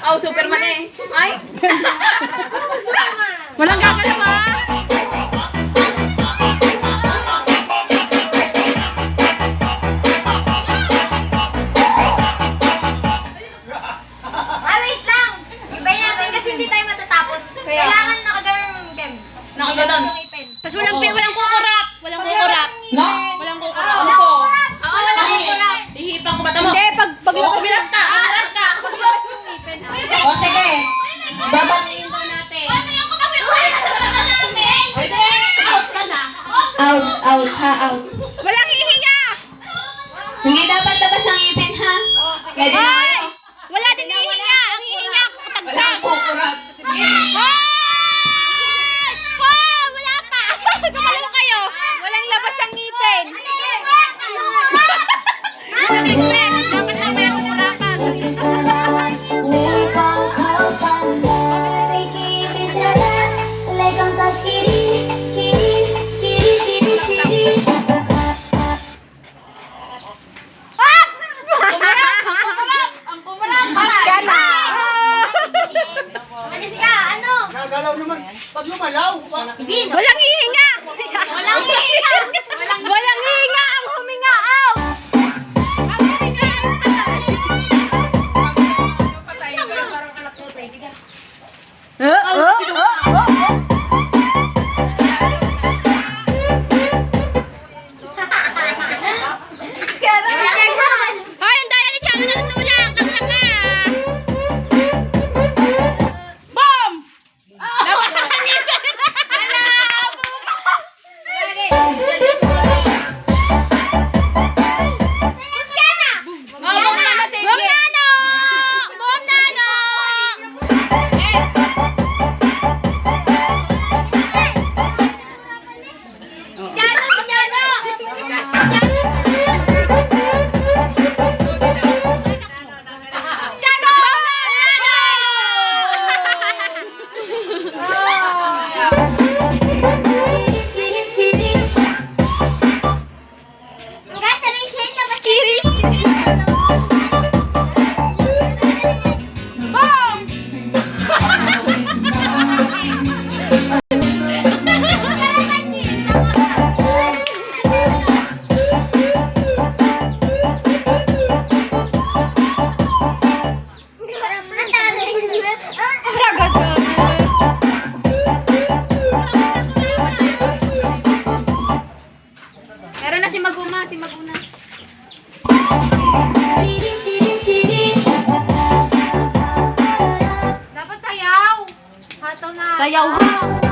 Oh, Superman eh. Ay! Walang gagalaw ah! Wait lang! Ibayin natin kasi hindi tayo matatapos. Kailangan nakaganon, Kem. Nakaganon. Tapos walang kukurap! Walang kukurap! No? Walang kukurap! Ano po? Oo, wala akong kurap. Ihipang ko mata mo. Hindi, pag Umilag ka! Umilag ka! O sige. Babatiin daw natin. Ano yung kapag-uwi sa mata namin? Pwede! Out ka na! Out, out, ha, out. walang hihinga! Hindi dapat labas ang ipin, ha? Pwede na Ay! kayo. Wala din hihinga! Ang hihinga Walang katagtag! kukurap. Ay! Wow! Wala pa! Gumalaw kayo! Walang labas ang ngipin! Dapat na may kukurapan! Ang kumarap! Gana! Anis ka, ano? Nagalaw naman. Pag lumalaw, Walang hihinga! Walang hihinga! Walang hihinga! Ang huminga! Out! Ay, ang daya ni Chano na nutulak! Kamulat na! Boom! Boom nano! Boom nano! Chano! Sagad ka. Meron na si Maguna, si Maguna. Dapat sayaw. Hataw na. Sayaw.